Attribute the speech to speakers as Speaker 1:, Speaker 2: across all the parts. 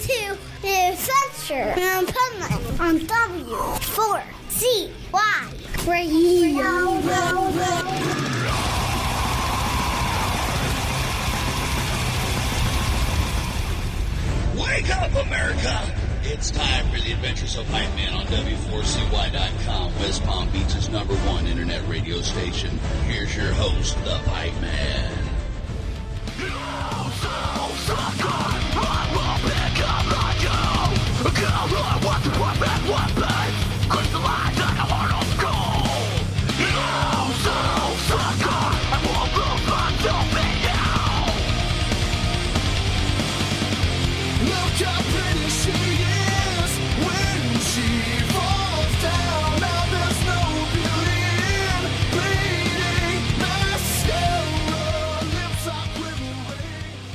Speaker 1: to the Adventure of Pipeman on W4CY Radio.
Speaker 2: Wake up, America! It's time for the Adventures of Pipeman on W4CY.com, West Palm Beach's #1 internet radio station. Here's your host, the Pipeman.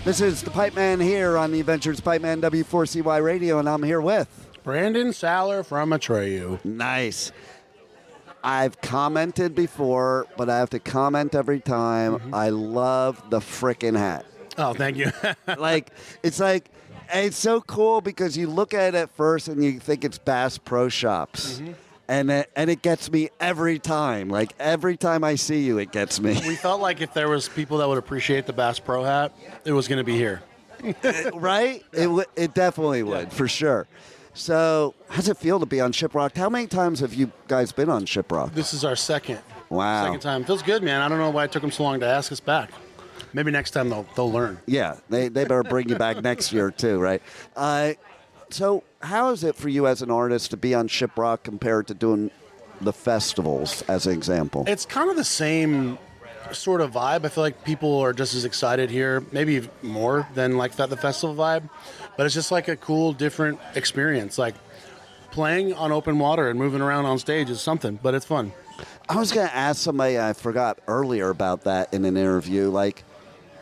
Speaker 3: This is the Pipeman here on the Adventures of Pipeman W4CY Radio, and I'm here with
Speaker 4: Brandon Saller from Atreyu.
Speaker 3: Nice. I've commented before, but I have to comment every time.
Speaker 4: Mm-hmm.
Speaker 3: I love the frickin' hat.
Speaker 4: Oh, thank you.
Speaker 3: It's so cool because you look at it at first and you think it's Bass Pro Shops. Mm-hmm. And it gets me every time. Like, every time I see you, it gets me.
Speaker 4: We felt like if there was people that would appreciate the Bass Pro hat, it was going to be here.
Speaker 3: Right? Yeah. It definitely would, for sure. So, how's it feel to be on Shiprocked? How many times have you guys been on Shiprocked?
Speaker 4: This is our second.
Speaker 3: Wow.
Speaker 4: Second time. Feels good, man. I don't know why it took them so long to ask us back. Maybe next time they'll learn.
Speaker 3: Yeah, they better bring you back next year, too, right? So how is it for you as an artist to be on Shiprocked compared to doing the festivals, as an example?
Speaker 4: It's kind of the same sort of vibe. I feel like people are just as excited here, maybe more than like the festival vibe. But it's just like a cool, different experience. Like playing on open water and moving around on stage is something, but it's fun.
Speaker 3: I was going to ask somebody, I forgot earlier about that in an interview, like,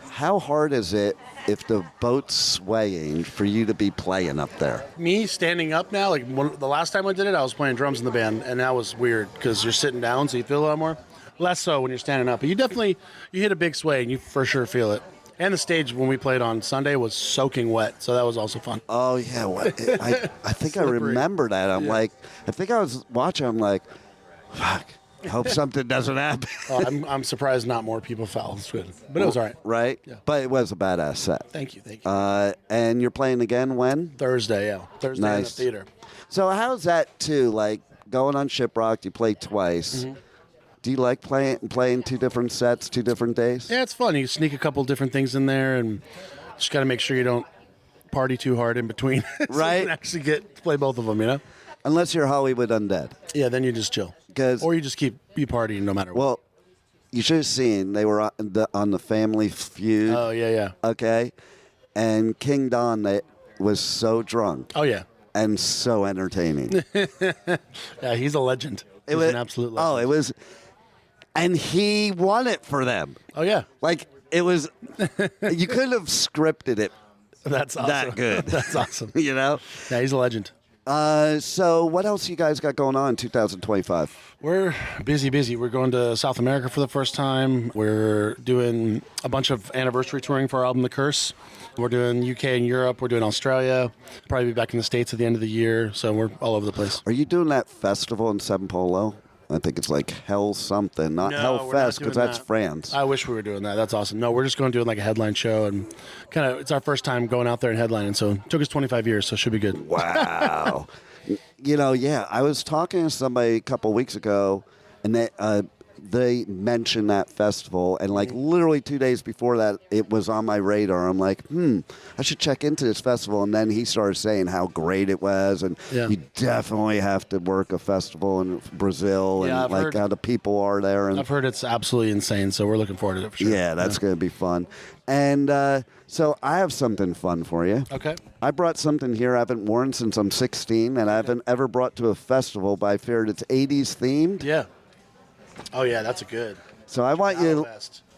Speaker 3: how hard is it if the boat's swaying for you to be playing up there?
Speaker 4: Me standing up now, like the last time I did it, I was playing drums in the band, and that was weird because you're sitting down, so you feel a lot more. Less so when you're standing up, but you hit a big sway, and you for sure feel it. And the stage when we played on Sunday was soaking wet, so that was also fun.
Speaker 3: Oh, yeah. I think I remember that. I think I was watching, I'm like, fuck. Hope something doesn't happen.
Speaker 4: I'm surprised not more people fell. It's good. But it was all right.
Speaker 3: Right? Yeah. But it was a badass set.
Speaker 4: Thank you.
Speaker 3: And you're playing again when?
Speaker 4: Thursday, yeah. Thursday
Speaker 3: nice.
Speaker 4: In the theater.
Speaker 3: So how's that, too? Like, going on Shiprocked, you play twice. Mm-hmm. Do you like playing two different sets, 2 different days?
Speaker 4: Yeah, it's fun. You sneak a couple different things in there, and just got to make sure you don't party too hard in between. So
Speaker 3: right?
Speaker 4: You can actually get to play both of them, you know?
Speaker 3: Unless you're Hollywood Undead.
Speaker 4: Yeah, then you just chill. Or you just keep partying no matter what.
Speaker 3: Well, you should have seen they were on the Family Feud.
Speaker 4: Oh, yeah.
Speaker 3: Okay. And King Don was so drunk.
Speaker 4: Oh, yeah.
Speaker 3: And so entertaining.
Speaker 4: Yeah, he's a legend. He's an absolute legend.
Speaker 3: Oh, it was. And he won it for them.
Speaker 4: Oh, yeah.
Speaker 3: Like, it was. You couldn't have scripted it.
Speaker 4: That's awesome.
Speaker 3: That good.
Speaker 4: That's awesome.
Speaker 3: You know?
Speaker 4: Yeah, he's a legend.
Speaker 3: So what else you guys got going on in 2025?
Speaker 4: We're busy. We're going to South America for the first time. We're doing a bunch of anniversary touring for our album, The Curse. We're doing UK and Europe. We're doing Australia. Probably be back in the States at the end of the year. So we're all over the place.
Speaker 3: Are you doing that festival in Sao Paulo? I think it's like Hell something, not Hell Fest, because that's France.
Speaker 4: I wish we were doing that. That's awesome. No, we're just going to do like a headline show, and kind of it's our first time going out there and headlining. So it took us 25 years, so it should be good.
Speaker 3: Wow. I was talking to somebody a couple weeks ago, and they mentioned that festival, and like literally 2 days before that, it was on my radar. I'm like, I should check into this festival. And then he started saying how great it was, and you definitely have to work a festival in Brazil, and how the people are there. And
Speaker 4: I've heard it's absolutely insane, so we're looking forward to it for sure.
Speaker 3: Yeah, that's going to be fun. And so I have something fun for you.
Speaker 4: Okay.
Speaker 3: I brought something here I haven't worn since I'm 16, and I haven't ever brought to a festival, but I figured it's 80s themed.
Speaker 4: Yeah. Oh yeah, that's a good.
Speaker 3: So I want you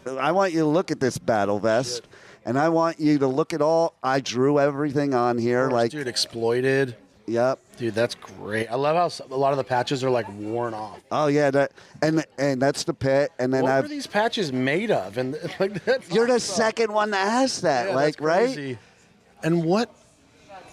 Speaker 3: to look at this battle vest, and I want you to look at all. I drew everything on here,
Speaker 4: dude, exploited.
Speaker 3: Yep.
Speaker 4: Dude, that's great. I love how a lot of the patches are like worn off.
Speaker 3: Oh yeah, and that's the pit, and then
Speaker 4: what are these patches made of? And like that's
Speaker 3: you're the second one that asked that,
Speaker 4: right?
Speaker 3: right?
Speaker 4: And what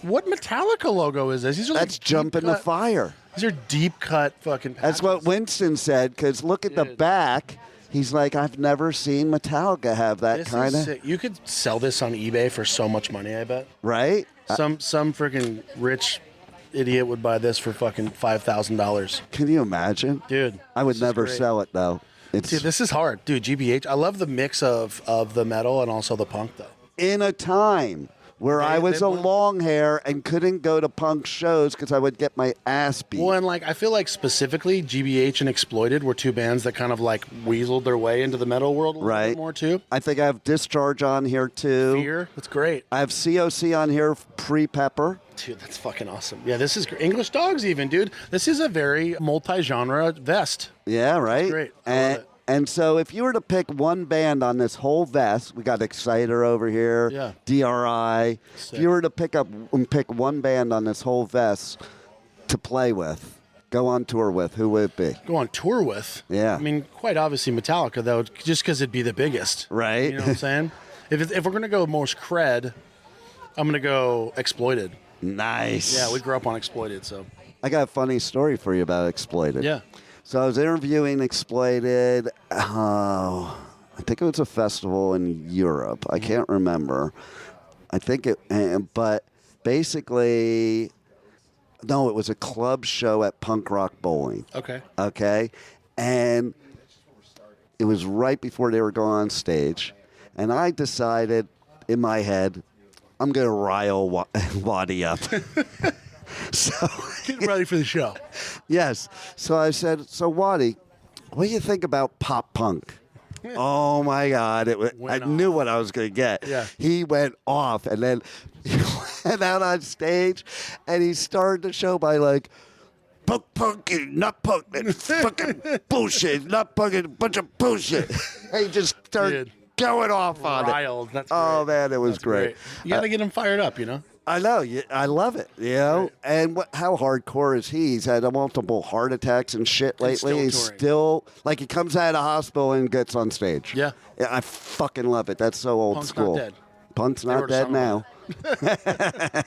Speaker 4: What Metallica logo is this?
Speaker 3: That's Jump in the Fire.
Speaker 4: These are deep cut fucking patches.
Speaker 3: That's what Winston said, because look at the back. He's like, I've never seen Metallica have that kind of...
Speaker 4: You could sell this on eBay for so much money, I bet.
Speaker 3: Right?
Speaker 4: Some freaking rich idiot would buy this for fucking $5,000.
Speaker 3: Can you imagine?
Speaker 4: Dude.
Speaker 3: I would never sell it, though.
Speaker 4: Dude, this is hard. Dude, GBH. I love the mix of the metal and also the punk, though.
Speaker 3: In a time where I was a long hair and couldn't go to punk shows because I would get my ass beat.
Speaker 4: Well, and like I feel like specifically GBH and Exploited were two bands that kind of like weaseled their way into the metal world a little bit more too.
Speaker 3: I think I have Discharge on here too.
Speaker 4: Fear, that's great.
Speaker 3: I have COC on here pre-Pepper.
Speaker 4: Dude, that's fucking awesome. Yeah, this is English Dogs even, dude. This is a very multi-genre vest.
Speaker 3: Yeah, right?
Speaker 4: That's great. I love it.
Speaker 3: And so if you were to pick one band on this whole vest, we got Exciter over here, DRI.
Speaker 4: Sick.
Speaker 3: If you were to pick one band on this whole vest to play with, go on tour with, who would it be?
Speaker 4: Go on tour with?
Speaker 3: Yeah.
Speaker 4: I mean, quite obviously Metallica, though, just because it'd be the biggest.
Speaker 3: Right.
Speaker 4: You know what I'm saying? If we're going to go most cred, I'm going to go Exploited.
Speaker 3: Nice.
Speaker 4: Yeah, we grew up on Exploited, so.
Speaker 3: I got a funny story for you about Exploited.
Speaker 4: Yeah.
Speaker 3: So I was interviewing Exploited. I think it was a festival in Europe. I can't remember. I think but basically, no, it was a club show at Punk Rock Bowling.
Speaker 4: Okay.
Speaker 3: Okay. And it was right before they were going on stage. And I decided in my head, I'm going to rile Waddy up. So
Speaker 4: get ready for the show.
Speaker 3: Yes. So I said, so Waddy, what do you think about pop punk? Yeah. Oh my God. I knew what I was going to get.
Speaker 4: Yeah.
Speaker 3: He went off, and then he went out on stage and he started the show by like, punk, not punk, fucking bullshit, not punk, bunch of bullshit. And he just started going off on it.
Speaker 4: That's
Speaker 3: oh
Speaker 4: great.
Speaker 3: Man, it was great.
Speaker 4: You got to get him fired up, you know?
Speaker 3: I know. I love it, you know? Right. And how hardcore is he? He's had multiple heart attacks and shit lately. He's still, like, he comes out of the hospital and gets on stage.
Speaker 4: Yeah.
Speaker 3: I fucking love it. That's so old school.
Speaker 4: Punk's not dead.
Speaker 3: Punk's not dead now.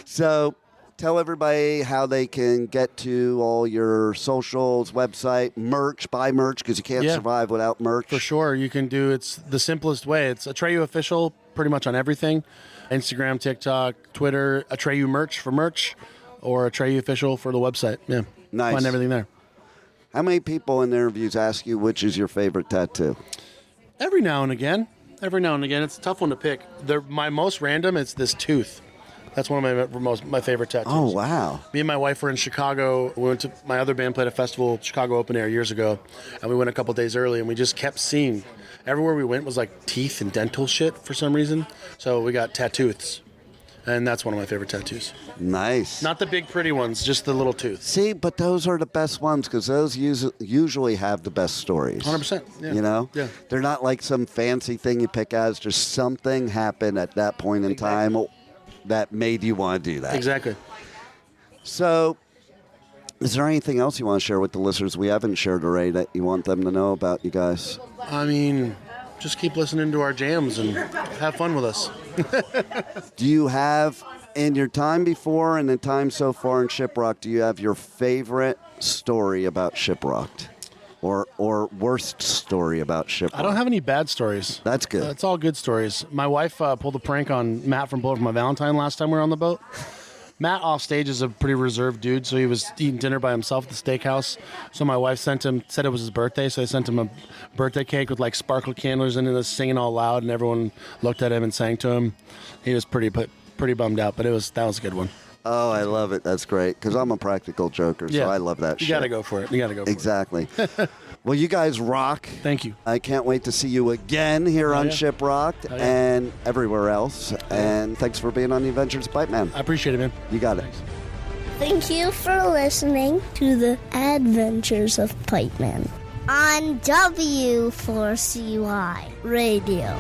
Speaker 3: So tell everybody how they can get to all your socials, website, merch, buy merch, because you can't survive without merch.
Speaker 4: For sure. You can do, it's the simplest way. It's Atreyu Official pretty much on everything. Instagram, TikTok, Twitter, Atreyu merch for merch, or Atreyu Official for the website. Yeah.
Speaker 3: Nice.
Speaker 4: Find everything there.
Speaker 3: How many people in interviews ask you which is your favorite tattoo?
Speaker 4: Every now and again. It's a tough one to pick. My most random, it's this tooth. That's one of my favorite tattoos.
Speaker 3: Oh, wow.
Speaker 4: Me and my wife were in Chicago. We went to, my other band played a festival, Chicago Open Air, years ago, and we went a couple days early, and we just kept seeing. Everywhere we went was like teeth and dental shit for some reason. So we got tattoos. And that's one of my favorite tattoos.
Speaker 3: Nice.
Speaker 4: Not the big pretty ones, just the little tooth.
Speaker 3: See, but those are the best ones because those usually have the best stories.
Speaker 4: 100%. Yeah.
Speaker 3: You know?
Speaker 4: Yeah.
Speaker 3: They're not like some fancy thing you pick out. It's just something happened at that point in time that made you want to do that.
Speaker 4: Exactly.
Speaker 3: So, is there anything else you want to share with the listeners we haven't shared already that you want them to know about you guys?
Speaker 4: I mean, just keep listening to our jams and have fun with us.
Speaker 3: Do you have, in your time before and the time so far in Shiprocked, do you have your favorite story about Shiprocked? Or worst story about Shiprocked?
Speaker 4: I don't have any bad stories.
Speaker 3: That's good.
Speaker 4: It's all good stories. My wife pulled a prank on Matt from Blow Up My Valentine last time we were on the boat. Matt off stage is a pretty reserved dude, so he was eating dinner by himself at the steakhouse. So my wife said it was his birthday, so I sent him a birthday cake with like sparkle candles in it, singing all loud, and everyone looked at him and sang to him. He was pretty bummed out, but that was a good one.
Speaker 3: Oh, I love it. That's great, because I'm a practical joker, so I love that shit.
Speaker 4: You got to go for it.
Speaker 3: Exactly. Well, you guys rock.
Speaker 4: Thank you.
Speaker 3: I can't wait to see you again here on Shiprocked and everywhere else. And thanks for being on the Adventures of Pipeman.
Speaker 4: I appreciate it, man.
Speaker 3: You got it.
Speaker 1: Thank you for listening to the Adventures of Pipeman on W4CY Radio.